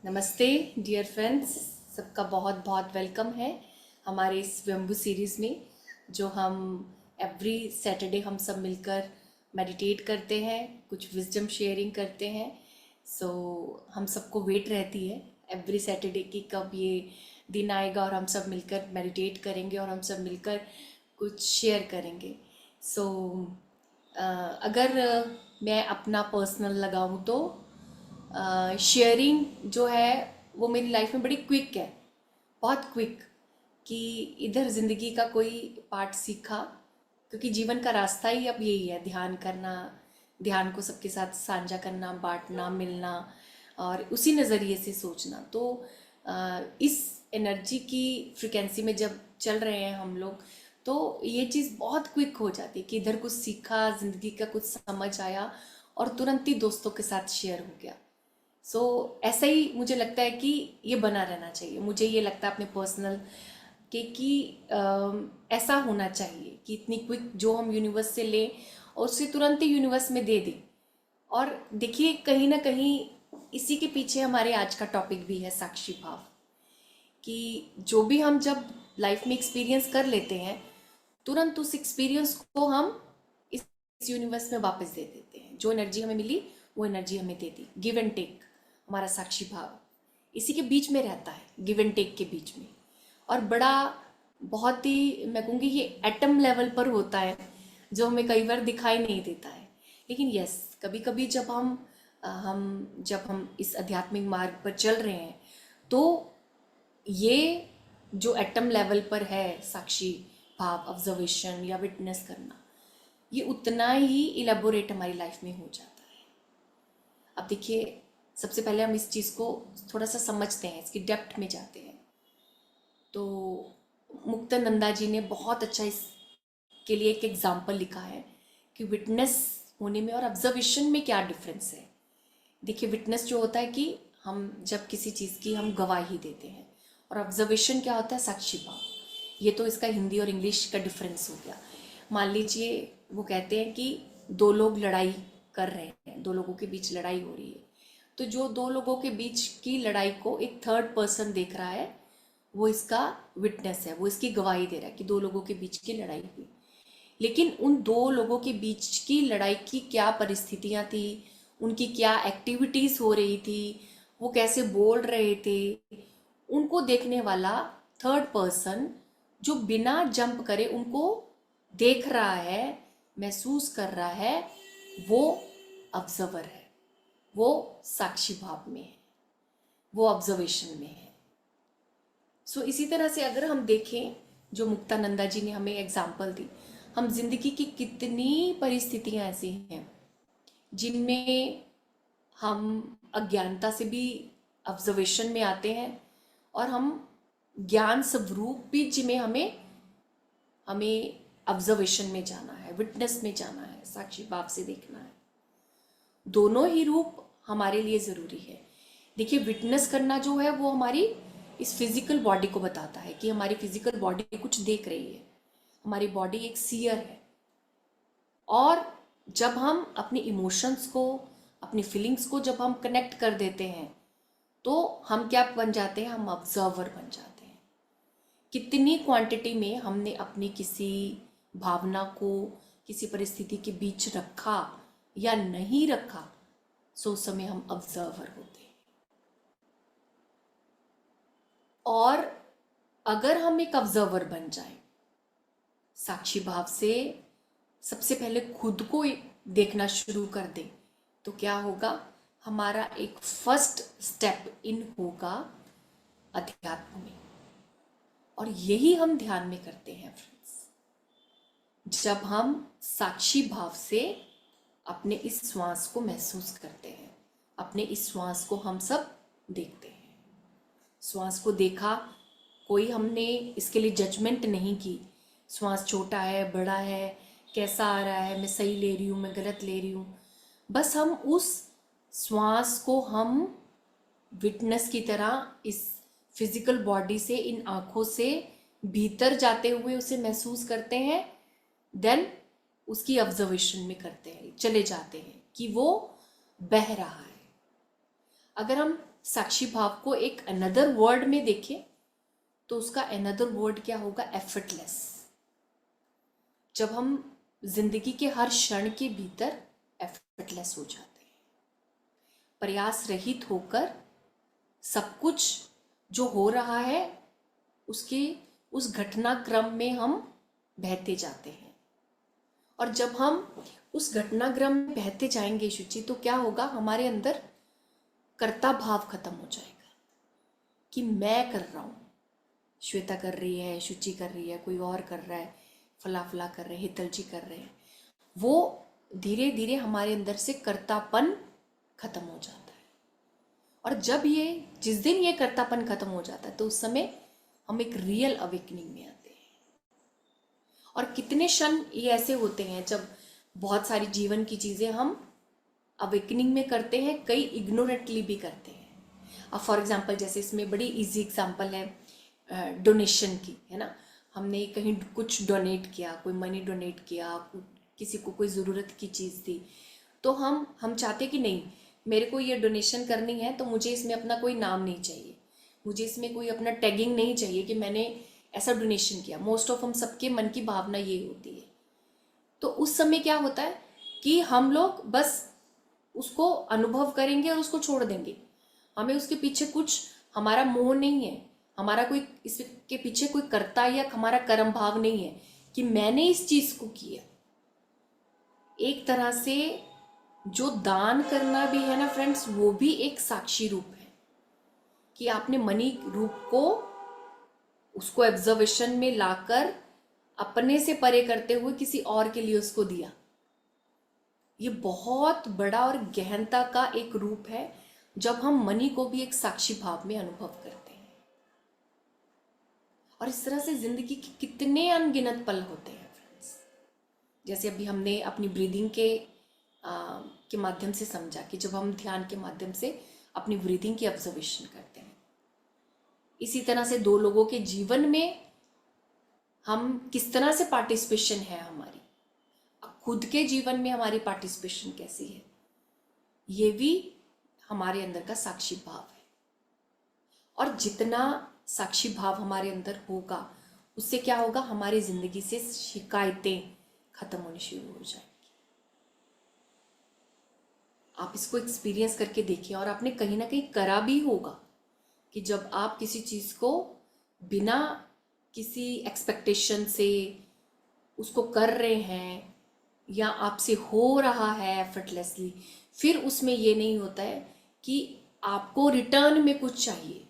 नमस्ते dear friends, सबका बहुत बहुत वेलकम है हमारे इस स्वयंभू सीरीज़ में जो हम एवरी सैटरडे हम सब मिलकर मेडिटेट करते हैं, कुछ विजडम शेयरिंग करते हैं। हम सबको वेट रहती है एवरी सैटरडे की कब ये दिन आएगा और हम सब मिलकर मेडिटेट करेंगे और हम सब मिलकर कुछ शेयर करेंगे। सो अगर मैं अपना पर्सनल लगाऊं तो शेयरिंग जो है वो मेरी लाइफ में बड़ी क्विक है, बहुत क्विक। कि इधर ज़िंदगी का कोई पार्ट सीखा, क्योंकि जीवन का रास्ता ही अब यही है, ध्यान करना, ध्यान को सबके साथ साझा करना, बांटना, मिलना और उसी नज़रिए से सोचना। तो इस एनर्जी की फ्रिक्वेंसी में जब चल रहे हैं हम लोग, तो ये चीज़ बहुत क्विक हो जाती है कि इधर कुछ सीखा, ज़िंदगी का कुछ समझ आया और तुरंत ही दोस्तों के साथ शेयर हो गया। ऐसा ही मुझे लगता है कि ये बना रहना चाहिए। मुझे ये लगता है अपने पर्सनल कि ऐसा होना चाहिए कि इतनी क्विक जो हम यूनिवर्स से लें और उसे तुरंत ही यूनिवर्स में दे दें। और देखिए, कहीं ना कहीं इसी के पीछे हमारे आज का टॉपिक भी है, साक्षी भाव। कि जो भी हम जब लाइफ में एक्सपीरियंस कर लेते हैं, तुरंत उस एक्सपीरियंस को हम इस यूनिवर्स में वापस दे देते हैं। जो एनर्जी हमें मिली वो एनर्जी हमें दे दी। गिव एंड टेक, हमारा साक्षी भाव इसी के बीच में रहता है, गिव एंड टेक के बीच में। और बड़ा, बहुत ही मैं कहूँगी ये एटम लेवल पर होता है, जो हमें कई बार दिखाई नहीं देता है। लेकिन यस, कभी कभी जब हम इस आध्यात्मिक मार्ग पर चल रहे हैं, तो ये जो एटम लेवल पर है साक्षी भाव, ऑब्जर्वेशन या विटनेस करना, ये उतना ही इलेबोरेट हमारी लाइफ में हो जाता है। अब देखिए, सबसे पहले हम इस चीज़ को थोड़ा सा समझते हैं, इसकी डेप्थ में जाते हैं। तो मुक्तानंदा जी ने बहुत अच्छा इसके लिए एक एग्जाम्पल लिखा है कि विटनेस होने में और ऑब्जर्वेशन में क्या डिफरेंस है। देखिए, विटनेस जो होता है कि हम जब किसी चीज़ की हम गवाही देते हैं, और ऑब्जर्वेशन क्या होता है, साक्षी भाव। ये तो इसका हिंदी और इंग्लिश का डिफरेंस हो गया। मान लीजिए वो कहते हैं कि दो लोग लड़ाई कर रहे हैं, दो लोगों के बीच लड़ाई हो रही है, तो जो दो लोगों के बीच की लड़ाई को एक थर्ड पर्सन देख रहा है, वो इसका विटनेस है, वो इसकी गवाही दे रहा है कि दो लोगों के बीच की लड़ाई हुई। लेकिन उन दो लोगों के बीच की लड़ाई की क्या परिस्थितियां थी, उनकी क्या एक्टिविटीज हो रही थी, वो कैसे बोल रहे थे, उनको देखने वाला थर्ड पर्सन जो बिना जंप करे उनको देख रहा है, महसूस कर रहा है, वो ऑब्जर्वर है, वो साक्षी भाव में है, वो ऑब्जर्वेशन में है। इसी तरह से अगर हम देखें, जो मुक्तानंदा जी ने हमें एग्जाम्पल दी, हम जिंदगी की कितनी परिस्थितियां ऐसी हैं जिनमें हम अज्ञानता से भी ऑब्जर्वेशन में आते हैं, और हम ज्ञान स्वरूप भी जिनमें हमें हमें ऑब्जर्वेशन में जाना है, विटनेस में जाना है, साक्षी भाव से देखना है। दोनों ही रूप हमारे लिए ज़रूरी है। देखिए, विटनेस करना जो है वो हमारी इस फिजिकल बॉडी को बताता है कि हमारी फिजिकल बॉडी कुछ देख रही है, हमारी बॉडी एक सीयर है। और जब हम अपनी इमोशंस को, अपनी फीलिंग्स को जब हम कनेक्ट कर देते हैं, तो हम क्या बन जाते हैं, हम ऑब्जर्वर बन जाते हैं। कितनी क्वांटिटी में हमने अपनी किसी भावना को किसी परिस्थिति के बीच रखा या नहीं रखा, उस समय हम ऑब्जर्वर होते हैं। और अगर हम एक ऑब्जर्वर बन जाए, साक्षी भाव से सबसे पहले खुद को देखना शुरू कर दें, तो क्या होगा, हमारा एक फर्स्ट स्टेप इन होगा अध्यात्म में। और यही हम ध्यान में करते हैं फ्रेंड्स, जब हम साक्षी भाव से अपने इस श्वास को महसूस करते हैं, अपने इस श्वास को हम सब देखते हैं। श्वास को देखा, कोई हमने इसके लिए जजमेंट नहीं की, श्वास छोटा है, बड़ा है, कैसा आ रहा है, मैं सही ले रही हूँ, मैं गलत ले रही हूँ। बस हम उस श्वास को हम विटनेस की तरह इस फिजिकल बॉडी से, इन आँखों से भीतर जाते हुए उसे महसूस करते हैं, देन उसकी ऑब्जर्वेशन में करते हैं, चले जाते हैं कि वो बह रहा है। अगर हम साक्षी भाव को एक अनदर वर्ड में देखें तो उसका अनदर वर्ड क्या होगा? एफर्टलेस। जब हम जिंदगी के हर क्षण के भीतर एफर्टलेस हो जाते हैं, प्रयास रहित होकर सब कुछ जो हो रहा है उसके उस घटनाक्रम में हम बहते जाते हैं। और जब हम उस घटनाक्रम में बहते जाएंगे शुचि, तो क्या होगा? हमारे अंदर कर्ता भाव खत्म हो जाएगा कि मैं कर रहा हूँ, श्वेता कर रही है, शुचि कर रही है, कोई और कर रहा है, फला फला कर रहे हैं, हितल जी कर रहे हैं। वो धीरे धीरे हमारे अंदर से कर्तापन खत्म हो जाता है। और जब जिस दिन ये कर्तापन खत्म हो जाता है तो उस समय हम एक रियल अवेकनिंग में आते हैं। और कितने क्षण ये ऐसे होते हैं जब बहुत सारी जीवन की चीज़ें हम अवेकनिंग में करते हैं, कई इग्नोरेंटली भी करते हैं। अब फॉर एग्जांपल जैसे इसमें बड़ी इजी एग्जांपल है डोनेशन की, है ना। हमने कहीं कुछ डोनेट किया, कोई मनी डोनेट किया, किसी को कोई ज़रूरत की चीज़ दी, तो हम चाहते कि नहीं, मेरे को ये डोनेशन करनी है तो मुझे इसमें अपना कोई नाम नहीं चाहिए, मुझे इसमें कोई अपना टैगिंग नहीं चाहिए कि मैंने ऐसा डोनेशन किया। मोस्ट ऑफ हम सबके मन की भावना ये होती है। तो उस समय क्या होता है कि हम लोग बस उसको अनुभव करेंगे और उसको छोड़ देंगे। हमें उसके पीछे कुछ, हमारा मोह नहीं है, हमारा कोई इसके पीछे कोई कर्ता या हमारा कर्म भाव नहीं है कि मैंने इस चीज़ को किया। एक तरह से जो दान करना भी है ना फ्रेंड्स, वो भी एक साक्षी रूप है कि आपने मनी रूप को उसको ऑब्जर्वेशन में लाकर अपने से परे करते हुए किसी और के लिए उसको दिया। ये बहुत बड़ा और गहनता का एक रूप है जब हम मनी को भी एक साक्षी भाव में अनुभव करते हैं। और इस तरह से जिंदगी के कितने अनगिनत पल होते हैं फ्रेंड्स। जैसे अभी हमने अपनी ब्रीदिंग के माध्यम से समझा कि जब हम ध्यान के माध्यम से अपनी ब्रीदिंग की ऑब्जर्वेशन करते हैं, इसी तरह से दो लोगों के जीवन में हम किस तरह से पार्टिसिपेशन है हमारी, खुद के जीवन में हमारी पार्टिसिपेशन कैसी है, ये भी हमारे अंदर का साक्षी भाव है। और जितना साक्षी भाव हमारे अंदर होगा उससे क्या होगा, हमारी जिंदगी से शिकायतें खत्म होनी शुरू हो जाएंगी। आप इसको एक्सपीरियंस करके देखिए। और आपने कहीं ना कहीं करा भी होगा कि जब आप किसी चीज़ को बिना किसी एक्सपेक्टेशन से उसको कर रहे हैं या आपसे हो रहा है एफर्टलेसली, फिर उसमें ये नहीं होता है कि आपको रिटर्न में कुछ चाहिए,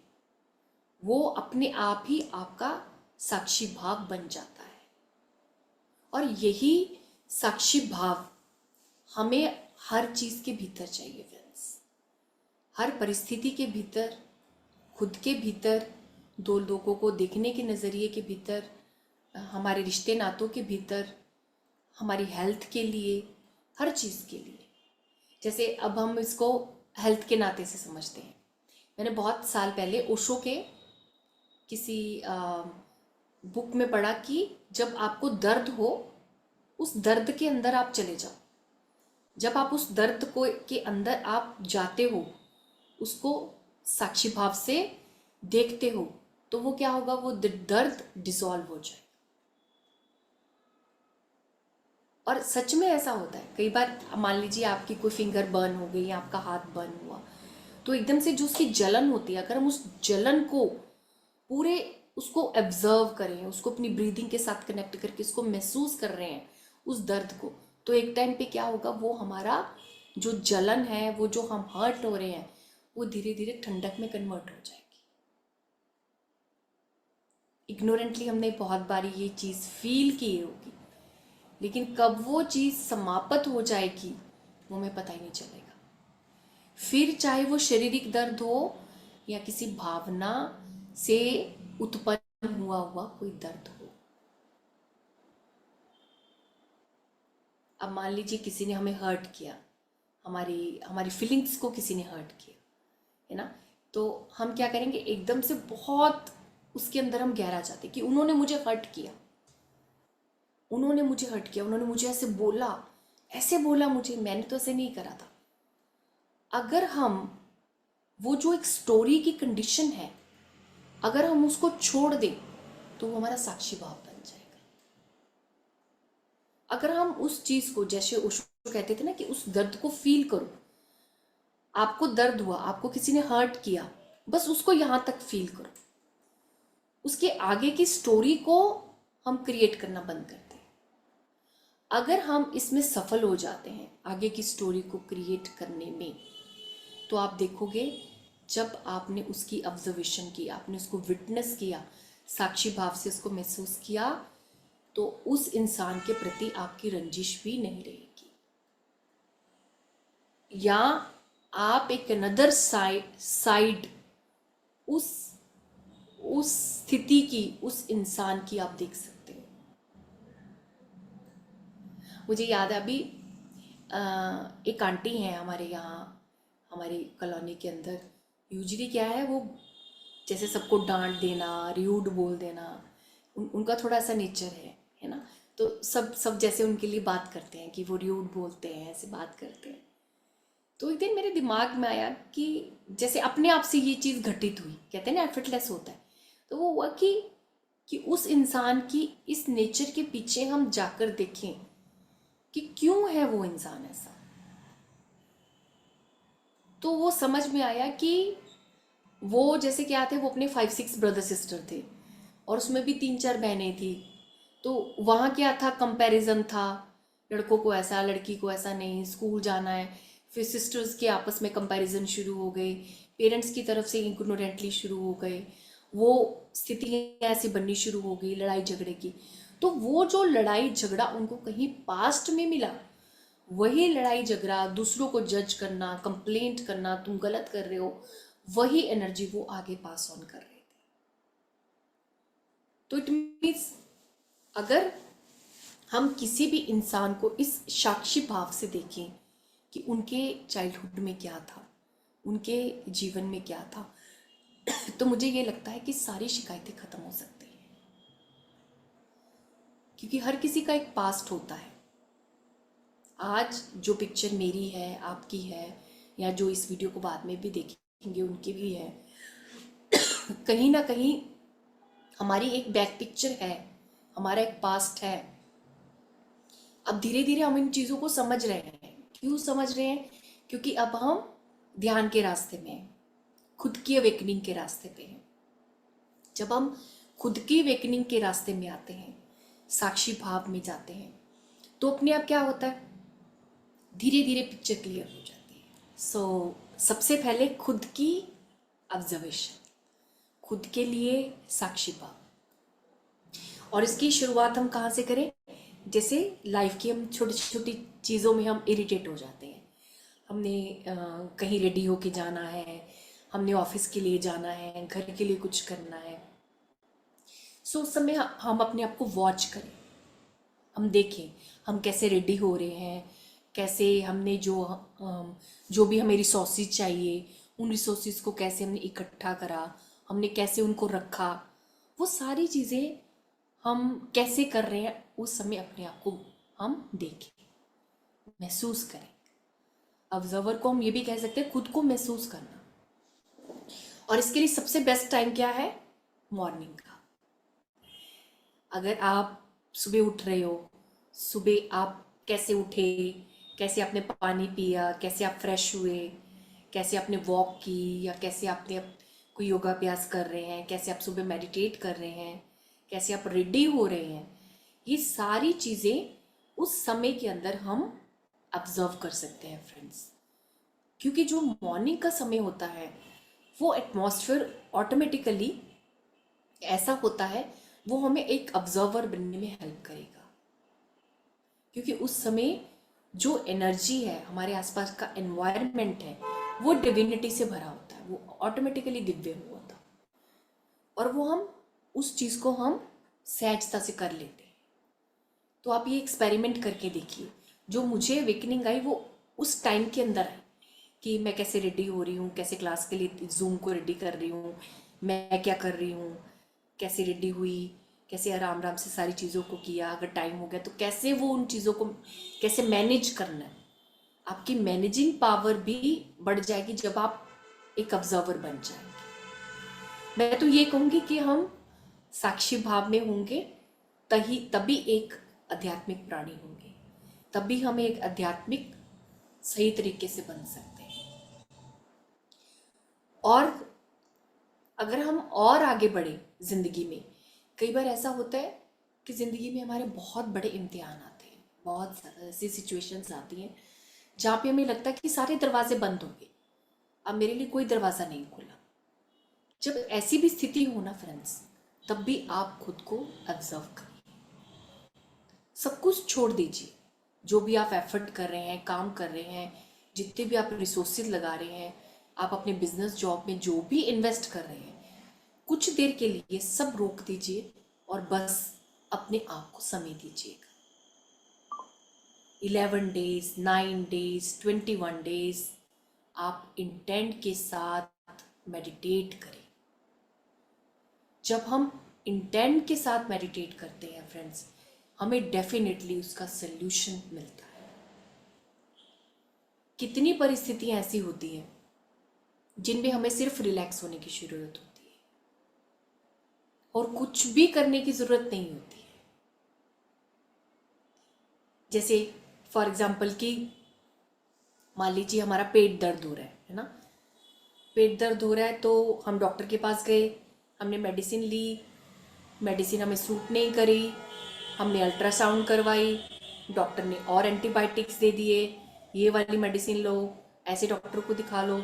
वो अपने आप ही आपका साक्षी भाव बन जाता है। और यही साक्षी भाव हमें हर चीज़ के भीतर चाहिए फ्रेंड्स, हर परिस्थिति के भीतर, खुद के भीतर, दो लोगों को देखने के नज़रिए के भीतर, हमारे रिश्ते नातों के भीतर, हमारी हेल्थ के लिए, हर चीज़ के लिए। जैसे अब हम इसको हेल्थ के नाते से समझते हैं। मैंने बहुत साल पहले ओशो के किसी बुक में पढ़ा कि जब आपको दर्द हो, उस दर्द के अंदर आप चले जाओ। जब आप उस दर्द को के अंदर आप जाते हो, उसको साक्षी भाव से देखते हो, तो वो क्या होगा, वो दर्द डिसॉल्व हो जाए। और सच में ऐसा होता है। कई बार मान लीजिए आपकी कोई फिंगर बर्न हो गई या आपका हाथ बर्न हुआ, तो एकदम से जो उसकी जलन होती है, अगर हम उस जलन को पूरे उसको ऑब्जर्व करें, उसको अपनी ब्रीदिंग के साथ कनेक्ट करके उसको महसूस कर रहे हैं उस दर्द को, तो एक टाइम पे क्या होगा, वो हमारा जो जलन है, वो जो हम हर्ट हो रहे हैं, वो धीरे धीरे ठंडक में कन्वर्ट हो जाएगी। इग्नोरेंटली हमने बहुत बारी ये चीज़ फील की होगी, लेकिन कब वो चीज़ समाप्त हो जाएगी वो हमें पता ही नहीं चलेगा। फिर चाहे वो शारीरिक दर्द हो या किसी भावना से उत्पन्न हुआ कोई दर्द हो। अब मान लीजिए किसी ने हमें हर्ट किया, हमारी हमारी फीलिंग्स को किसी ने हर्ट किया, है ना, तो हम क्या करेंगे, एकदम से बहुत उसके अंदर हम गहरा जाते कि उन्होंने मुझे हर्ट किया, उन्होंने मुझे हर्ट किया, उन्होंने मुझे ऐसे बोला मुझे, मैंने तो ऐसे नहीं करा था। अगर हम वो जो एक स्टोरी की कंडीशन है, अगर हम उसको छोड़ दें तो वो हमारा साक्षी भाव बन जाएगा। अगर हम उस चीज को, जैसे ओशो कहते थे ना कि उस दर्द को फील करो, आपको दर्द हुआ, आपको किसी ने हर्ट किया, बस उसको यहां तक फील करो, उसके आगे की स्टोरी को हम क्रिएट करना बंद करते हैं। अगर हम इसमें सफल हो जाते हैं आगे की स्टोरी को क्रिएट करने में, तो आप देखोगे जब आपने उसकी ऑब्जर्वेशन की, आपने उसको विटनेस किया, साक्षी भाव से उसको महसूस किया, तो उस इंसान के प्रति आपकी रंजिश भी नहीं रहेगी। या आप एक अनदर साइड उस स्थिति की, उस इंसान की आप देख सकते हो। मुझे याद है अभी एक आंटी हैं हमारे यहाँ, हमारी कॉलोनी के अंदर। यूजली क्या है, वो जैसे सबको डांट देना, र्यूड बोल देना, उनका थोड़ा सा नेचर है ना। तो सब जैसे उनके लिए बात करते हैं कि वो र्यूड बोलते हैं, ऐसे बात करते हैं। तो एक दिन मेरे दिमाग में आया कि जैसे अपने आप से ये चीज़ घटित हुई, कहते हैं ना एफर्टलेस होता है। तो वो हुआ कि उस इंसान की इस नेचर के पीछे हम जाकर देखें कि क्यों है वो इंसान ऐसा। तो वो समझ में आया कि वो जैसे क्या थे, वो अपने 5-6 ब्रदर सिस्टर थे और उसमें भी 3-4 बहनें थी। तो वहाँ क्या था, कंपैरिजन था, लड़कों को ऐसा, लड़की को ऐसा नहीं, स्कूल जाना है। फिर सिस्टर्स के आपस में कंपैरिजन शुरू हो गई, पेरेंट्स की तरफ से इग्नोरेंटली शुरू हो गए, वो स्थितियाँ ऐसी बननी शुरू हो गई, लड़ाई झगड़े की। तो वो जो लड़ाई झगड़ा उनको कहीं पास्ट में मिला, वही लड़ाई झगड़ा, दूसरों को जज करना, कंप्लेंट करना, तुम गलत कर रहे हो, वही एनर्जी वो आगे पास ऑन कर रहे थे। तो इट मीन्स अगर हम किसी भी इंसान को इस साक्षी भाव से देखें कि उनके चाइल्डहुड में क्या था, उनके जीवन में क्या था, तो मुझे ये लगता है कि सारी शिकायतें खत्म हो सकती हैं। क्योंकि हर किसी का एक पास्ट होता है। आज जो पिक्चर मेरी है, आपकी है, या जो इस वीडियो को बाद में भी देखेंगे उनकी भी है, कहीं ना कहीं हमारी एक बैक पिक्चर है, हमारा एक पास्ट है। अब धीरे धीरे हम इन चीज़ों को समझ रहे हैं। क्यों समझ रहे हैं? क्योंकि अब हम ध्यान के रास्ते में हैं, खुद की अवेकनिंग के रास्ते पे हैं। जब हम खुद की अवेकनिंग के रास्ते में आते हैं, साक्षी भाव में जाते हैं, तो अपने आप क्या होता है, धीरे धीरे पिक्चर क्लियर हो जाती है। सबसे पहले खुद की ऑब्जर्वेशन, खुद के लिए साक्षी भाव। और इसकी शुरुआत हम कहाँ से करें? जैसे लाइफ की हम छोटी छोटी चीज़ों में हम इरिटेट हो जाते हैं। हमने कहीं रेडी होके जाना है, हमने ऑफिस के लिए जाना है, घर के लिए कुछ करना है। उस समय हम अपने आप को वॉच करें, हम देखें हम कैसे रेडी हो रहे हैं, कैसे हमने जो भी हमें रिसोर्सेज चाहिए, उन रिसोर्सेज को कैसे हमने इकट्ठा करा, हमने कैसे उनको रखा, वो सारी चीज़ें हम कैसे कर रहे हैं, उस समय अपने आप को हम देखें, महसूस करें। ऑब्जर्वर को हम ये भी कह सकते हैं, खुद को महसूस करना। और इसके लिए सबसे बेस्ट टाइम क्या है? मॉर्निंग का। अगर आप सुबह उठ रहे हो, सुबह आप कैसे उठे, कैसे आपने पानी पिया, कैसे आप फ्रेश हुए, कैसे आपने वॉक की, या कैसे आपने कोई योगाभ्यास कर रहे हैं, कैसे आप सुबह मेडिटेट कर रहे हैं, कैसे आप रेडी हो रहे हैं, ये सारी चीज़ें उस समय के अंदर हम ऑब्जर्व कर सकते हैं फ्रेंड्स। क्योंकि जो मॉर्निंग का समय होता है, वो एटमॉस्फेयर ऑटोमेटिकली ऐसा होता है, वो हमें एक ऑब्जर्वर बनने में हेल्प करेगा। क्योंकि उस समय जो एनर्जी है, हमारे आसपास का एनवायरनमेंट है, वो डिविनिटी से भरा होता है, वो ऑटोमेटिकली दिव्य हुआ था, और वो हम उस चीज़ को हम सहजता से कर लेते हैं। तो आप ये एक्सपेरिमेंट करके देखिए। जो मुझे अवेकनिंग आई वो उस टाइम के अंदर आई कि मैं कैसे रेडी हो रही हूँ, कैसे क्लास के लिए जूम को रेडी कर रही हूँ, मैं क्या कर रही हूँ, कैसे रेडी हुई, कैसे आराम आराम से सारी चीज़ों को किया, अगर टाइम हो गया तो कैसे वो उन चीज़ों को कैसे मैनेज करना है। आपकी मैनेजिंग पावर भी बढ़ जाएगी जब आप एक ऑब्जर्वर बन जाएंगे। मैं तो ये कहूँगी कि हम साक्षी भाव में होंगे तभी एक आध्यात्मिक प्राणी होंगे, तभी हम एक आध्यात्मिक सही तरीके से बन सकते हैं। और अगर हम और आगे बढ़े जिंदगी में, कई बार ऐसा होता है कि जिंदगी में हमारे बहुत बड़े इम्तिहान आते हैं, बहुत ज़्यादा ऐसी सिचुएशंस आती हैं जहाँ पे हमें लगता है कि सारे दरवाजे बंद होंगे, अब मेरे लिए कोई दरवाज़ा नहीं खुला। जब ऐसी भी स्थिति हो ना फ्रेंड्स, तब भी आप खुद को ऑब्जर्व करिए, सब कुछ छोड़ दीजिए। जो भी आप एफर्ट कर रहे हैं, काम कर रहे हैं, जितने भी आप रिसोर्सेज लगा रहे हैं, आप अपने बिजनेस जॉब में जो भी इन्वेस्ट कर रहे हैं, कुछ देर के लिए सब रोक दीजिए और बस अपने आप को समय दीजिएगा। 11 डेज, 9 डेज, 21 डेज आप इंटेंट के साथ मेडिटेट करें। जब हम इंटेंट के साथ मेडिटेट करते हैं फ्रेंड्स, हमें डेफिनेटली उसका सल्यूशन मिलता है। कितनी परिस्थितियां ऐसी होती हैं जिनमें हमें सिर्फ रिलैक्स होने की जरूरत होती है और कुछ भी करने की जरूरत नहीं होती है। जैसे फॉर एग्जाम्पल कि मान लीजिए हमारा पेट दर्द हो रहा है ना, पेट दर्द हो रहा है तो हम डॉक्टर के पास गए, हमने मेडिसिन ली, मेडिसिन हमें सूट नहीं करी, हमने अल्ट्रासाउंड करवाई, डॉक्टर ने और एंटीबायोटिक्स दे दिए, ये वाली मेडिसिन लो, ऐसे डॉक्टर को दिखा लो,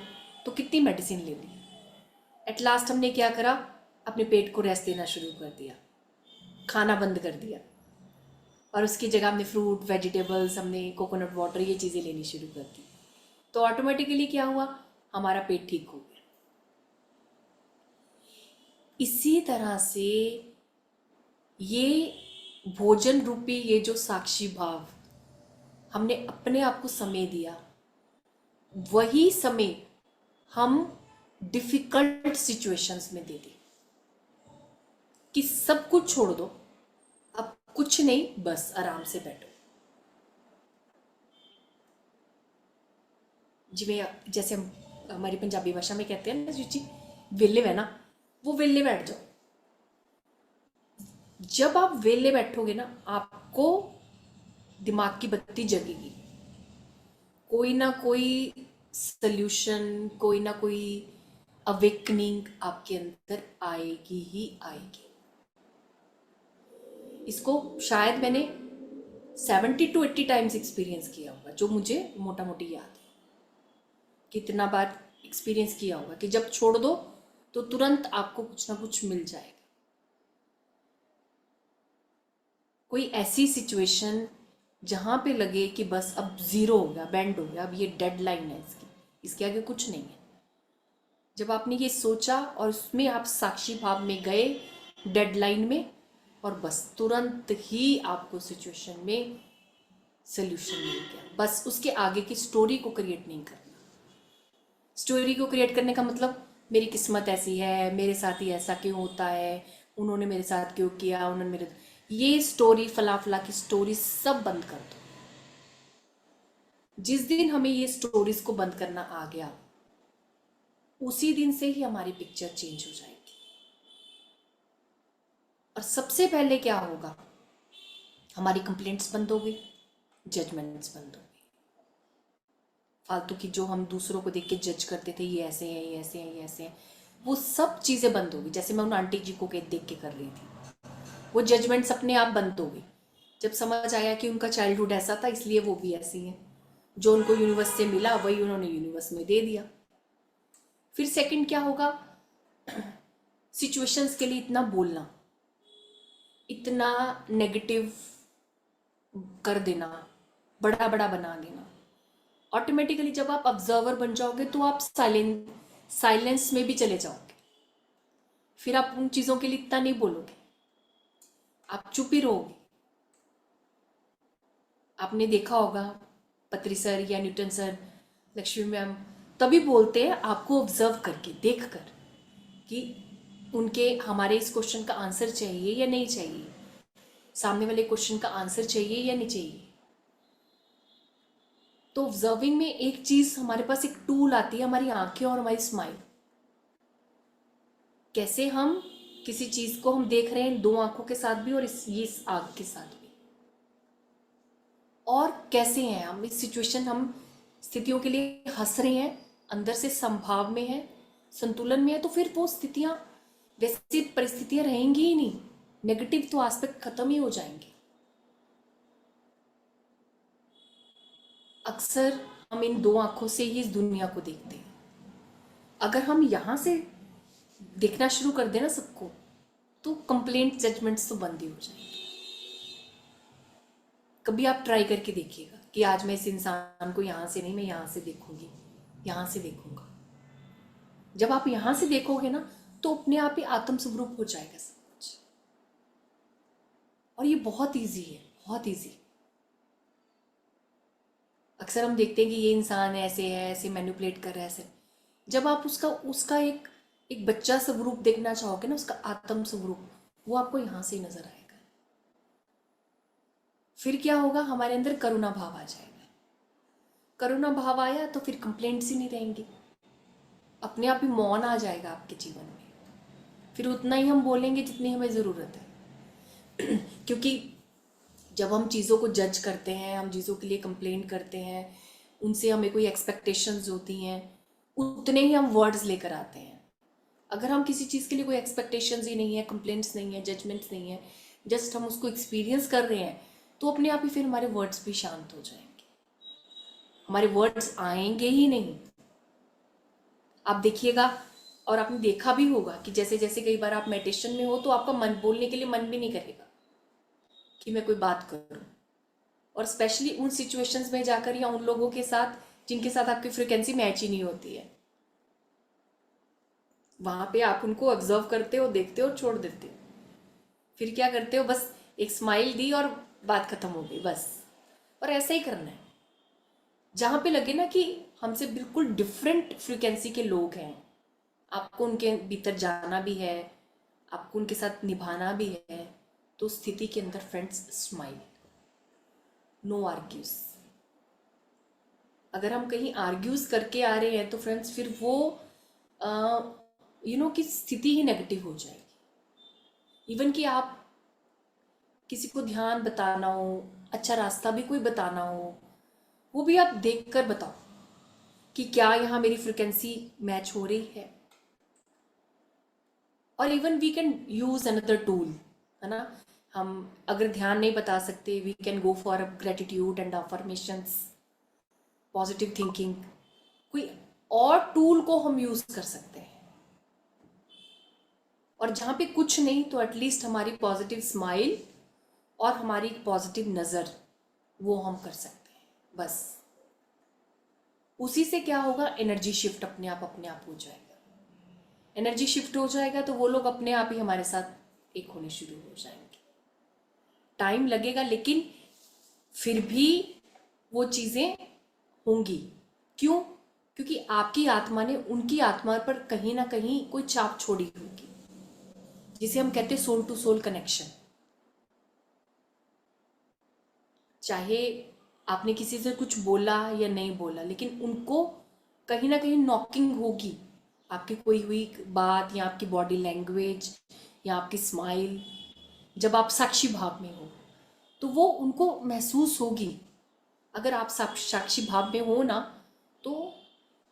तो कितनी मेडिसिन ले ली। एट लास्ट हमने क्या करा, अपने पेट को रेस्ट देना शुरू कर दिया, खाना बंद कर दिया और उसकी जगह हमने फ्रूट, वेजिटेबल्स, हमने कोकोनट वाटर, ये चीज़ें लेनी शुरू कर दी। तो ऑटोमेटिकली क्या हुआ, हमारा पेट ठीक हो गया। इसी तरह से ये भोजन रूपी ये जो साक्षी भाव हमने अपने आप को समय दिया, वही समय हम डिफिकल्ट सिचुएशंस में दे दें कि सब कुछ छोड़ दो, अब कुछ नहीं, बस आराम से बैठो। जिमें जैसे हम हमारी पंजाबी भाषा में कहते हैं ना जी, वेले है ना, वो वेले बैठ जाओ। जब आप वेले बैठोगे ना, आपको दिमाग की बत्ती जगेगी, कोई ना कोई सल्यूशन, कोई ना कोई अवेकनिंग आपके अंदर आएगी ही आएगी। इसको शायद मैंने 70 to 80 टाइम्स एक्सपीरियंस किया होगा, जो मुझे मोटा मोटी याद है। कितना बार एक्सपीरियंस किया होगा कि जब छोड़ दो तो तुरंत आपको कुछ ना कुछ मिल जाएगा। कोई ऐसी सिचुएशन जहाँ पे लगे कि बस अब ज़ीरो हो गया, बैंड हो गया, अब ये डेडलाइन है इसके आगे कुछ नहीं है। जब आपने ये सोचा और उसमें आप साक्षी भाव में गए डेडलाइन में, और बस तुरंत ही आपको सिचुएशन में सल्यूशन मिल गया। बस उसके आगे की स्टोरी को क्रिएट नहीं करना। स्टोरी को क्रिएट करने का मतलब मेरी किस्मत ऐसी है, मेरे साथ ही ऐसा क्यों होता है, उन्होंने मेरे साथ क्यों किया, उन्होंने मेरे, ये स्टोरी फला फला की स्टोरी सब बंद कर दो। जिस दिन हमें ये स्टोरीज को बंद करना आ गया, उसी दिन से ही हमारी पिक्चर चेंज हो जाएगी। और सबसे पहले क्या होगा, हमारी कंप्लेंट्स बंद हो गई, जजमेंट्स बंद हो गई। फालतू की जो हम दूसरों को देख के जज करते थे, ये ऐसे हैं, ये ऐसे हैं, ये ऐसे हैं, वो सब चीज़ें बंद हो गई। जैसे मैं उन आंटी जी को देख के कर रही थी, वो जजमेंट्स अपने आप बंद हो गई। जब समझ आया कि उनका चाइल्डहुड ऐसा था, इसलिए वो भी ऐसी हैं, जो उनको यूनिवर्स से मिला वही उन्होंने यूनिवर्स में दे दिया। फिर सेकंड क्या होगा, सिचुएशंस के लिए इतना बोलना, इतना नेगेटिव कर देना, बड़ा बड़ा बना देना। ऑटोमेटिकली जब आप ऑब्जर्वर बन जाओगे तो आप साइलेंस में भी चले जाओगे। फिर आप उन चीज़ों के लिए इतना नहीं बोलोगे, आप चुप ही रहोगे। आपने देखा होगा पत्री सर या न्यूटन सर, लक्ष्मी मैम तभी बोलते हैं आपको ऑब्जर्व करके, देख कर, कि उनके हमारे इस क्वेश्चन का आंसर चाहिए या नहीं चाहिए, सामने वाले क्वेश्चन का आंसर चाहिए या नहीं चाहिए। तो ऑब्जर्विंग में एक चीज़ हमारे पास एक टूल आती है, हमारी आंखें और हमारी स्माइल। कैसे हम किसी चीज को हम देख रहे हैं 2 आंखों के साथ भी और इस आंख के साथ भी, और कैसे हैं हम इस सिचुएशन, हम स्थितियों के लिए हंस रहे हैं, अंदर से संभाव में है, संतुलन में है, तो फिर वो स्थितियां, वैसी परिस्थितियां रहेंगी ही नहीं, नेगेटिव तो एस्पेक्ट खत्म ही हो जाएंगे। अक्सर हम इन 2 आंखों से ही इस दुनिया को देखते हैं। अगर हम यहां से देखना शुरू कर देना सबको, तो कंप्लेंट जजमेंट्स तो बंद ही हो जाएंगे। कभी आप ट्राई करके देखिएगा कि आज मैं इस इंसान को यहां से नहीं, मैं यहां से देखूंगी, यहां से देखूंगा। जब आप यहां से देखोगे ना, तो अपने आप ही आत्म स्वरूप हो जाएगा सब कुछ। और ये बहुत ईजी है, बहुत ईजी। अक्सर हम देखते हैं कि ये इंसान ऐसे है, ऐसे मैनिपुलेट कर रहा है, ऐसे। जब आप उसका उसका एक बच्चा स्वरूप देखना चाहोगे ना, उसका आत्म स्वरूप, वो आपको यहां से ही नजर आएगा। फिर क्या होगा, हमारे अंदर करुणा भाव आ जाएगा। करुणा भाव आया तो फिर कंप्लेंट्स ही नहीं रहेंगी, अपने आप ही मौन आ जाएगा आपके जीवन में। फिर उतना ही हम बोलेंगे जितनी हमें ज़रूरत है। क्योंकि जब हम चीज़ों को जज करते हैं, हम चीज़ों के लिए कंप्लेंट करते हैं, उनसे हमें कोई एक्सपेक्टेशंस होती हैं, उतने ही हम वर्ड्स लेकर आते हैं। अगर हम किसी चीज़ के लिए कोई एक्सपेक्टेशंस ही नहीं है, कंप्लेंट्स नहीं है, जजमेंट्स नहीं है, जस्ट हम उसको एक्सपीरियंस कर रहे हैं, तो अपने आप ही फिर हमारे वर्ड्स भी शांत हो जाएंगे, हमारे वर्ड्स आएंगे ही नहीं। आप देखिएगा, और आपने देखा भी होगा कि जैसे जैसे कई बार आप मेडिटेशन में हो तो आपका मन बोलने के लिए मन भी नहीं करेगा कि मैं कोई बात करूं। और स्पेशली उन सिचुएशंस में जाकर या उन लोगों के साथ जिनके साथ आपकी फ्रिक्वेंसी मैच ही नहीं होती है, वहां पे आप उनको ऑब्जर्व करते हो, देखते हो, छोड़ देते हो। फिर क्या करते हो, बस एक स्माइल दी और बात खत्म हो गई, बस। और ऐसा ही करना है। जहां पे लगे ना कि हमसे बिल्कुल डिफरेंट फ्रिक्वेंसी के लोग हैं, आपको उनके भीतर जाना भी है, आपको उनके साथ निभाना भी है, तो स्थिति के अंदर फ्रेंड्स स्माइल, नो आर्ग्यूज। अगर हम कहीं आर्ग्यूज करके आ रहे हैं तो फ्रेंड्स फिर वो कि स्थिति ही नेगेटिव हो जाएगी। इवन कि आप किसी को ध्यान बताना हो, अच्छा रास्ता भी कोई बताना हो, वो भी आप देख कर बताओ कि क्या यहाँ मेरी फ्रिक्वेंसी मैच हो रही है। और even we can use another tool, है ना। हम अगर ध्यान नहीं बता सकते, we can go for gratitude and affirmations, positive thinking, कोई और टूल को हम यूज कर सकते हैं। और जहां पे कुछ नहीं तो एटलीस्ट हमारी पॉजिटिव स्माइल और हमारी पॉजिटिव नज़र, वो हम कर सकते हैं। बस उसी से क्या होगा, एनर्जी शिफ्ट अपने आप हो जाएगा। एनर्जी शिफ्ट हो जाएगा तो वो लोग अपने आप ही हमारे साथ एक होने शुरू हो जाएंगे। टाइम लगेगा, लेकिन फिर भी वो चीज़ें होंगी। क्यों? क्योंकि आपकी आत्मा ने उनकी आत्मा पर कहीं ना कहीं कोई छाप छोड़ी होगी, जिसे हम कहते हैं सोल टू सोल कनेक्शन। चाहे आपने किसी से कुछ बोला या नहीं बोला, लेकिन उनको कहीं ना कहीं नॉकिंग होगी, आपकी कोई हुई बात या आपकी बॉडी लैंग्वेज या आपकी स्माइल, जब आप साक्षी भाव में हो तो वो उनको महसूस होगी। अगर आप साक्षी भाव में हो ना, तो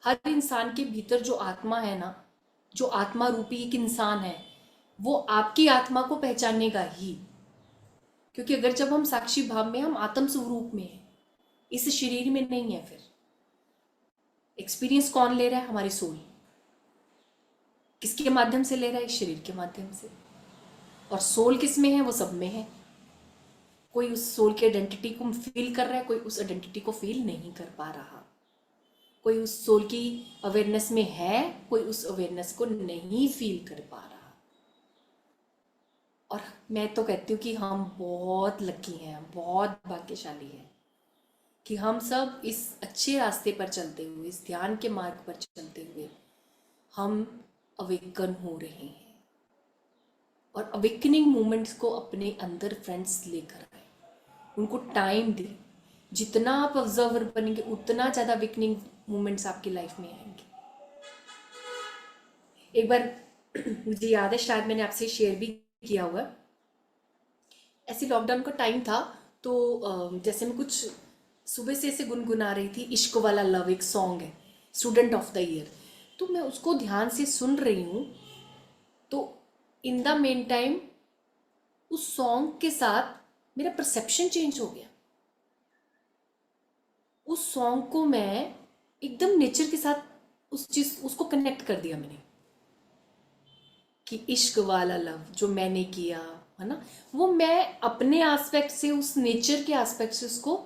हर इंसान के भीतर जो आत्मा है ना, जो आत्मा रूपी एक इंसान है, वो आपकी आत्मा को पहचानेगा ही। क्योंकि अगर जब हम साक्षी भाव में, हम आत्म स्वरूप में हैं, इस शरीर में नहीं है, फिर एक्सपीरियंस कौन ले रहा है? हमारी सोल। किसके माध्यम से ले रहा है? इस शरीर के माध्यम से। और सोल किस में है? वो सब में है। कोई उस सोल की आइडेंटिटी को फील कर रहा है, कोई उस आइडेंटिटी को फील नहीं कर पा रहा। कोई उस सोल की अवेयरनेस में है, कोई उस अवेयरनेस को नहीं फील कर पा रहा। और मैं तो कहती हूँ कि हम बहुत लकी हैं, बहुत भाग्यशाली हैं कि हम सब इस अच्छे रास्ते पर चलते हुए, इस ध्यान के मार्ग पर चलते हुए हम अवेकन हो रहे हैं। और अवेकनिंग मोमेंट्स को अपने अंदर फ्रेंड्स लेकर आए, उनको टाइम दें। जितना आप ऑब्जर्वर बनेंगे, उतना ज़्यादा अवेकनिंग मोमेंट्स आपकी लाइफ में आएंगे। एक बार मुझे याद है, शायद मैंने आपसे शेयर भी किया हुआ है। ऐसे लॉकडाउन का टाइम था, तो जैसे मैं कुछ सुबह से ऐसे गुनगुना रही थी, इश्क वाला लव एक सॉन्ग है, स्टूडेंट ऑफ द ईयर। तो मैं उसको ध्यान से सुन रही हूँ, तो इन द मेन टाइम उस सॉन्ग के साथ मेरा परसेप्शन चेंज हो गया। उस सॉन्ग को मैं एकदम नेचर के साथ उस चीज उसको कनेक्ट कर दिया मैंने, कि इश्क वाला लव जो मैंने किया है ना, वो मैं अपने एस्पेक्ट से, उस नेचर के एस्पेक्ट से उसको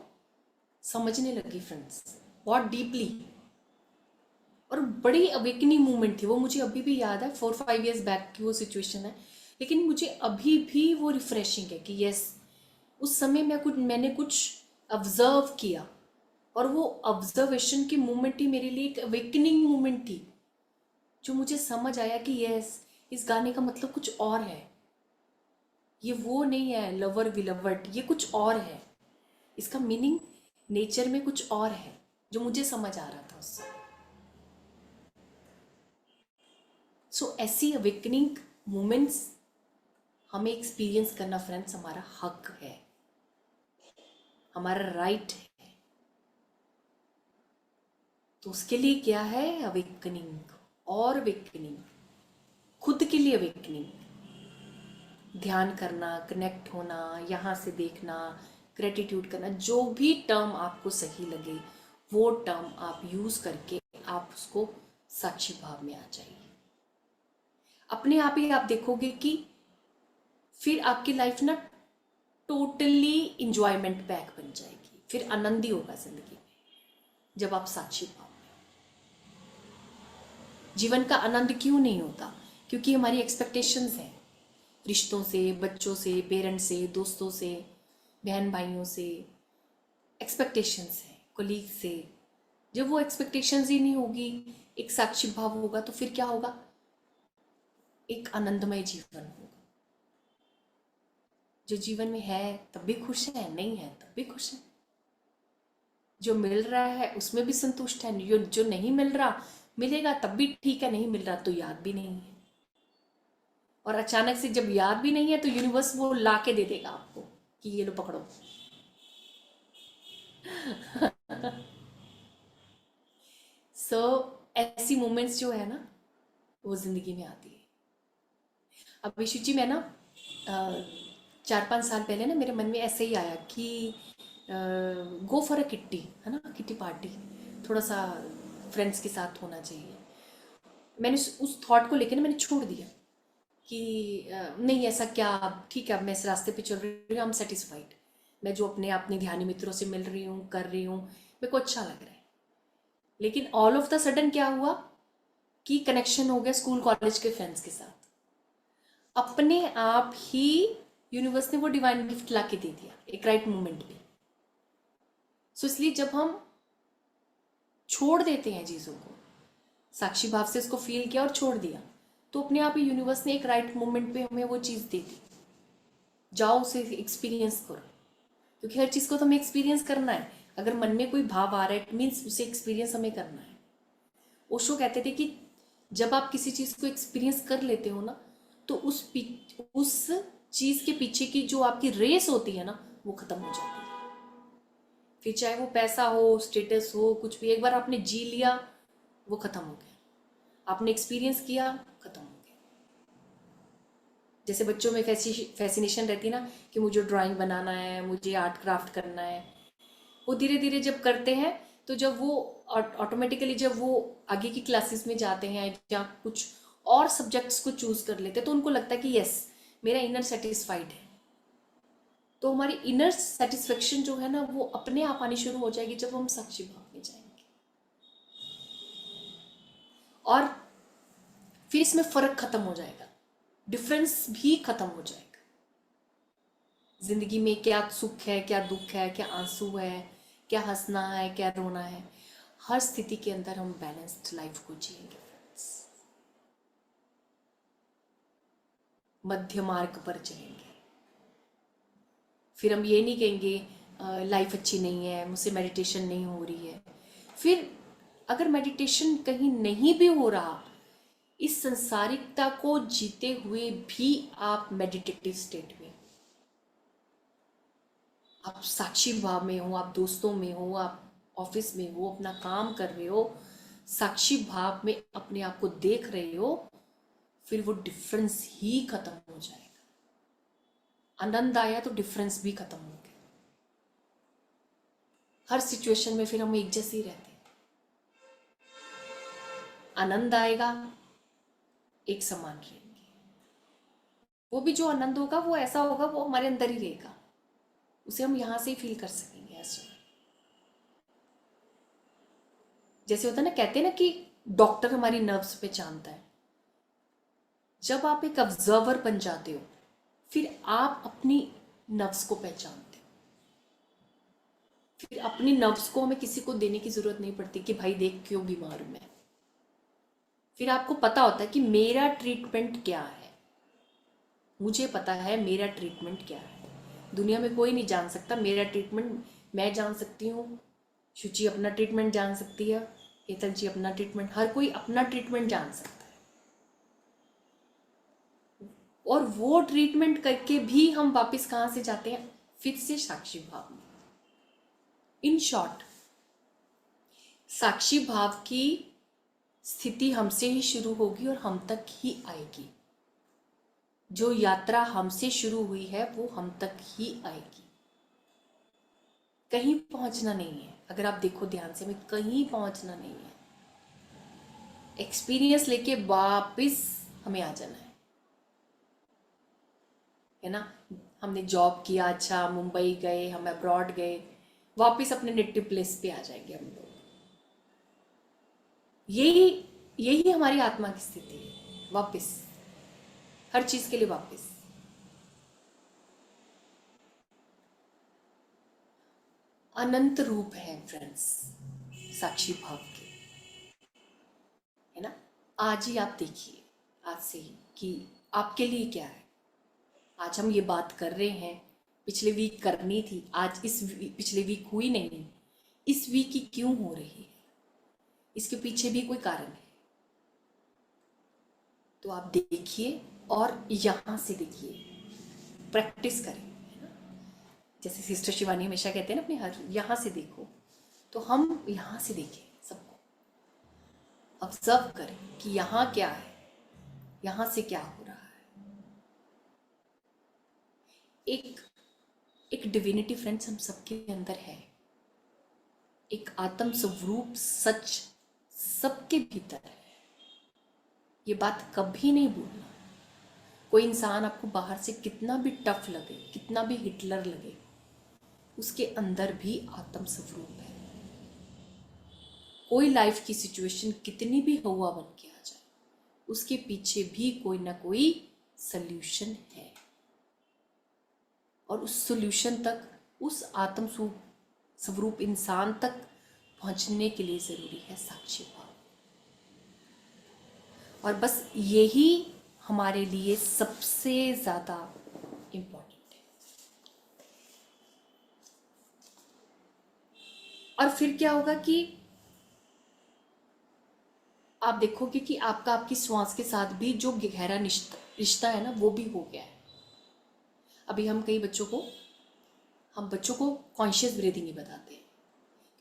समझने लगी फ्रेंड्स, बहुत डीपली। और बड़ी अवेकनिंग मूवमेंट थी वो, मुझे अभी भी याद है, 4-5 years बैक की वो सिचुएशन है, लेकिन मुझे अभी भी वो रिफ्रेशिंग है कि यस, उस समय मैंने कुछ ऑब्जर्व किया, और वो ऑब्जर्वेशन की मूवमेंट ही मेरे लिए एक अवेकनिंग मूवमेंट थी, जो मुझे समझ आया कि यस, इस गाने का मतलब कुछ और है। ये वो नहीं है लवर विलवर्ड, ये कुछ और है। इसका मीनिंग नेचर में कुछ और है, जो मुझे समझ आ रहा था उससे। सो ऐसी अवेकनिंग मोमेंट्स हमें एक्सपीरियंस करना फ्रेंड्स हमारा हक है, हमारा राइट है। तो उसके लिए क्या है? अवेकनिंग, और अवेकनिंग, खुद के लिए अवेकनिंग, ध्यान करना, कनेक्ट होना, यहाँ से देखना, ग्रेटिट्यूड करना, जो भी टर्म आपको सही लगे वो टर्म आप यूज करके आप उसको साक्षी भाव में आ जाइए। अपने आप ही आप देखोगे कि फिर आपकी लाइफ ना टोटली इंजॉयमेंट बैक बन जाएगी, फिर आनंद ही होगा जिंदगी में जब आप साक्षी भाव में। जीवन का आनंद क्यों नहीं होता? क्योंकि हमारी एक्सपेक्टेशंस हैं, रिश्तों से, बच्चों से, पेरेंट्स से, दोस्तों से, बहन भाइयों से एक्सपेक्टेशंस हैं, कोलीग से। जब वो एक्सपेक्टेशंस ही नहीं होगी, एक साक्षी भाव होगा, तो फिर क्या होगा? एक आनंदमय जीवन होगा। जो जीवन में है तब भी खुश है, नहीं है तब भी खुश है, जो मिल रहा है उसमें भी संतुष्ट है, जो नहीं मिल रहा, मिलेगा तब भी ठीक है, नहीं मिल रहा तो याद भी नहीं है। और अचानक से जब याद भी नहीं है तो यूनिवर्स वो ला के दे देगा आपको कि ये लो पकड़ो। सो ऐसी मोमेंट्स जो है ना, वो जिंदगी में आती है। अब विशु जी, मैं ना 4-5 साल पहले ना मेरे मन में ऐसे ही आया कि गो फॉर अ किट्टी, है ना, किट्टी पार्टी, थोड़ा सा फ्रेंड्स के साथ होना चाहिए। मैंने उस थॉट को लेकर ना मैंने छोड़ दिया कि नहीं ऐसा क्या, ठीक है अब मैं इस रास्ते पे चल रही हूँ, आई एम सेटिस्फाइड, मैं जो अपने ध्यानी मित्रों से मिल रही हूँ, कर रही हूँ, मेरे को अच्छा लग रहा है। लेकिन ऑल ऑफ द सडन क्या हुआ कि कनेक्शन हो गया स्कूल कॉलेज के फ्रेंड्स के साथ। अपने आप ही यूनिवर्स ने वो डिवाइन गिफ्ट ला के दे दिया एक राइट मोमेंट पे। सो इसलिए जब हम छोड़ देते हैं चीज़ों को, साक्षी भाव से उसको फील किया और छोड़ दिया, तो अपने आप ही यूनिवर्स ने एक राइट मोमेंट पे हमें वो चीज़ दे दी। जाओ उसे एक्सपीरियंस करो, क्योंकि हर चीज़ को तो हमें एक्सपीरियंस करना है। अगर मन में कोई भाव आ रहा है, इट मीन्स उसे एक्सपीरियंस हमें करना है। ओशो कहते थे कि जब आप किसी चीज़ को एक्सपीरियंस कर लेते हो ना, तो उस चीज़ के पीछे की जो आपकी रेस होती है ना, वो ख़त्म हो जाती है। फिर चाहे वो पैसा हो, स्टेटस हो, कुछ भी, एक बार आपने जी लिया वो ख़त्म हो गया, आपने एक्सपीरियंस किया, ख़त्म हो गया। जैसे बच्चों में फैसिनेशन रहती है ना कि मुझे ड्राइंग बनाना है, मुझे आर्ट क्राफ्ट करना है, वो धीरे धीरे जब करते हैं तो जब वो ऑटोमेटिकली जब वो आगे की क्लासेस में जाते हैं या कुछ और सब्जेक्ट्स को चूज कर लेते हैं, तो उनको लगता है कि यस, मेरा इनर सेटिस्फाइड है। तो हमारी इनर सेटिस्फेक्शन जो है ना, वो अपने आप आनी शुरू हो जाएगी जब हम साक्षी भाव में जाएंगे। और फिर इसमें फर्क खत्म हो जाएगा, डिफरेंस भी खत्म हो जाएगा। जिंदगी में क्या सुख है, क्या दुख है, क्या आंसू है, क्या हंसना है, क्या रोना है, हर स्थिति के अंदर हम बैलेंस्ड लाइफ को जिएंगे फ्रेंड्स, मध्य मार्ग पर चलेंगे। फिर हम ये नहीं कहेंगे लाइफ अच्छी नहीं है, मुझसे मेडिटेशन नहीं हो रही है। फिर अगर मेडिटेशन कहीं नहीं भी हो रहा, इस संसारिकता को जीते हुए भी आप मेडिटेटिव स्टेट में, आप साक्षी भाव में हो, आप दोस्तों में हो, आप ऑफिस में हो, अपना काम कर रहे हो, साक्षी भाव में अपने आप को देख रहे हो, फिर वो डिफरेंस ही खत्म हो जाएगा। आनंद आया तो डिफरेंस भी खत्म हो गया। हर सिचुएशन में फिर हम एक जैसे ही रहते हैं। आनंद आएगा, एक समान रहेंगे। वो भी जो आनंद होगा वो ऐसा होगा, वो हमारे अंदर ही रहेगा, उसे हम यहां से ही फील कर सकेंगे। ऐसा जैसे होता है ना, कहते हैं ना कि डॉक्टर हमारी नर्व्स पहचानता है। जब आप एक ऑब्जर्वर बन जाते हो, फिर आप अपनी नर्व्स को पहचानते हो। फिर अपनी नर्व्स को हमें किसी को देने की जरूरत नहीं पड़ती कि भाई देख क्यों बीमार हूं मैं। फिर आपको पता होता है कि मेरा ट्रीटमेंट क्या है, मुझे पता है मेरा ट्रीटमेंट क्या है। दुनिया में कोई नहीं जान सकता मेरा ट्रीटमेंट। मैं जान सकती हूँ, शुचि अपना ट्रीटमेंट जान सकती है, हेतल जी अपना ट्रीटमेंट, हर कोई अपना ट्रीटमेंट जान सकता है। और वो ट्रीटमेंट करके भी हम वापस कहाँ से जाते हैं? फिर से साक्षी भाव में। इन शॉर्ट, साक्षी भाव की स्थिति हमसे ही शुरू होगी और हम तक ही आएगी। जो यात्रा हमसे शुरू हुई है वो हम तक ही आएगी, कहीं पहुंचना नहीं है। अगर आप देखो ध्यान से, हमें कहीं पहुंचना नहीं है। एक्सपीरियंस लेके वापस हमें आ जाना है ना। हमने जॉब किया, अच्छा मुंबई गए, हम अब्रॉड गए, वापस अपने नेटिव प्लेस पे आ जाएंगे हम लोग। यही यही हमारी आत्मा की स्थिति है, वापस, हर चीज के लिए वापस। अनंत रूप है फ्रेंड्स साक्षी भाव के, है ना। आज ही आप देखिए, आज से ही, कि आपके लिए क्या है। आज हम ये बात कर रहे हैं, पिछले वीक करनी थी, आज पिछले वीक हुई नहीं, इस वीक की क्यों हो रही है? इसके पीछे भी कोई कारण है। तो आप देखिए और यहां से देखिए, प्रैक्टिस करें, है ना। जैसे सिस्टर शिवानी हमेशा कहते हैं ना, अपने हर यहां से देखो, तो हम यहां से देखें, सबको ऑब्जर्व करें कि यहाँ क्या है, यहाँ से क्या हो रहा है। एक एक डिविनिटी फ्रेंड्स हम सबके अंदर है, एक आत्म स्वरूप सच सबके भीतर है। ये बात कभी नहीं भूलना। कोई इंसान आपको बाहर से कितना भी टफ लगे, कितना भी हिटलर लगे, उसके अंदर भी आत्म स्वरूप है। कोई लाइफ की सिचुएशन कितनी भी हवा बन के आ जाए, उसके पीछे भी कोई ना कोई सल्यूशन है। और उस सॉल्यूशन तक, उस आत्म स्वरूप इंसान तक पहुंचने के लिए जरूरी है साक्षी भाव। और बस यही हमारे लिए सबसे ज्यादा इम्पोर्टेंट है। और फिर क्या होगा कि आप देखोगे कि आपका आपकी श्वास के साथ भी जो गहरा रिश्ता है ना, वो भी हो गया है। अभी हम बच्चों को कॉन्शियस ब्रीदिंग ही बताते हैं,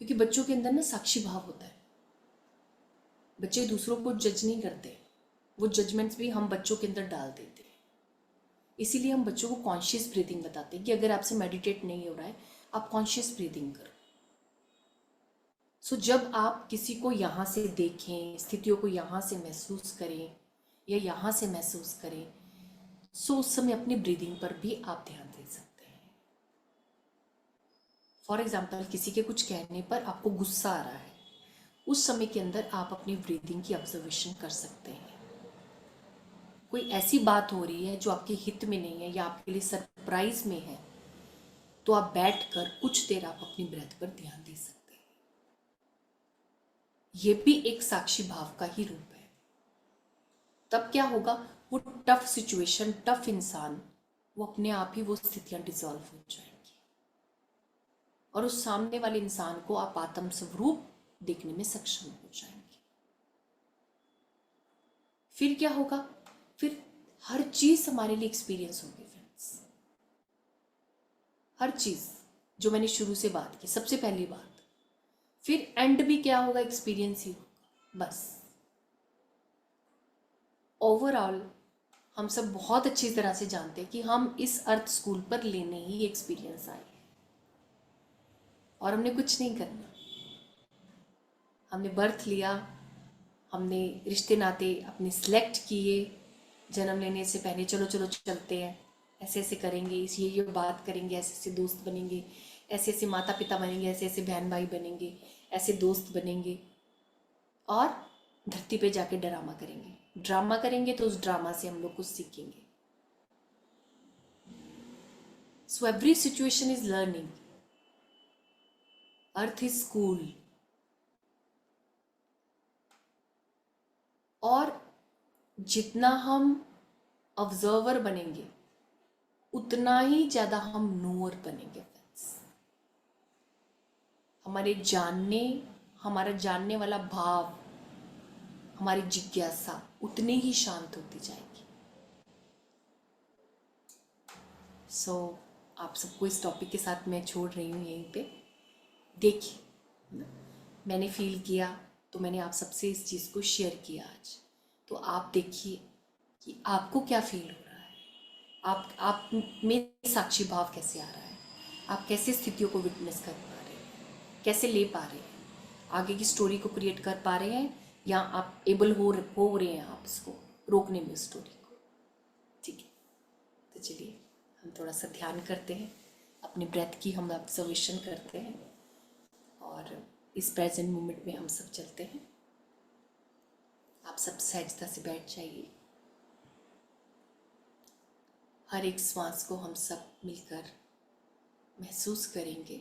क्योंकि बच्चों के अंदर ना साक्षी भाव होता है। बच्चे दूसरों को जज नहीं करते, वो जजमेंट्स भी हम बच्चों के अंदर डाल देते हैं। इसीलिए हम बच्चों को कॉन्शियस ब्रीदिंग बताते हैं कि अगर आपसे मेडिटेट नहीं हो रहा है, आप कॉन्शियस ब्रीदिंग करो। सो जब आप किसी को यहाँ से देखें, स्थितियों को यहाँ से महसूस करें या यहाँ से महसूस करें, सो उस समय अपनी ब्रीदिंग पर भी आप ध्यान दे सकते हैं। फॉर एग्जाम्पल, किसी के कुछ कहने पर आपको गुस्सा आ रहा है, उस समय के अंदर आप अपनी ब्रीदिंग की ऑब्जर्वेशन कर सकते हैं। कोई ऐसी बात हो रही है जो आपके हित में नहीं है या आपके लिए सरप्राइज में है, तो आप बैठकर कुछ देर आप अपनी ब्रेथ पर ध्यान दे सकते हैं। यह भी एक साक्षी भाव का ही रूप है। तब क्या होगा, वो टफ सिचुएशन, टफ इंसान, वो अपने आप ही वो स्थितियां डिसॉल्व हो जाएंगी और उस सामने वाले इंसान को आप आत्म स्वरूप देखने में सक्षम हो जाएंगे। फिर क्या होगा, फिर हर चीज़ हमारे लिए एक्सपीरियंस होगी फ्रेंड्स। हर चीज़ जो मैंने शुरू से बात की, सबसे पहली बात, फिर एंड भी क्या होगा, एक्सपीरियंस ही होगा बस। ओवरऑल हम सब बहुत अच्छी तरह से जानते हैं कि हम इस अर्थ स्कूल पर लेने ही एक्सपीरियंस आए हैं और हमने कुछ नहीं करना। हमने बर्थ लिया, हमने रिश्ते नाते अपने सिलेक्ट किए, जन्म लेने से पहले चलो चलो चलते हैं, ऐसे ऐसे करेंगे, इस ये बात करेंगे, ऐसे ऐसे दोस्त बनेंगे, ऐसे ऐसे माता पिता बनेंगे, ऐसे ऐसे बहन भाई बनेंगे, ऐसे दोस्त बनेंगे, और धरती पे जाके ड्रामा करेंगे। ड्रामा करेंगे तो उस ड्रामा से हम लोग कुछ सीखेंगे। So every situation is learning, earth is school. और जितना हम ऑब्जर्वर बनेंगे उतना ही ज़्यादा हम नोअर बनेंगे फ्रेंड्स। हमारा जानने वाला भाव, हमारी जिज्ञासा उतनी ही शांत होती जाएगी। सो आप सबको इस टॉपिक के साथ मैं छोड़ रही हूँ यहीं पे। देखिए, मैंने फील किया तो मैंने आप सबसे इस चीज़ को शेयर किया आज। तो आप देखिए कि आपको क्या फील हो रहा है, आप में साक्षी भाव कैसे आ रहा है, आप कैसे स्थितियों को विटनेस कर पा रहे हैं, कैसे ले पा रहे हैं, आगे की स्टोरी को क्रिएट कर पा रहे हैं, या आप एबल हो रहे हैं आप इसको रोकने में, स्टोरी को। ठीक है, तो चलिए हम थोड़ा सा ध्यान करते हैं, अपने ब्रेथ की हम ऑब्जर्वेशन करते हैं, और इस प्रेजेंट मोमेंट में हम सब चलते हैं। आप सब सहजता से बैठ जाइए। हर एक श्वास को हम सब मिलकर महसूस करेंगे।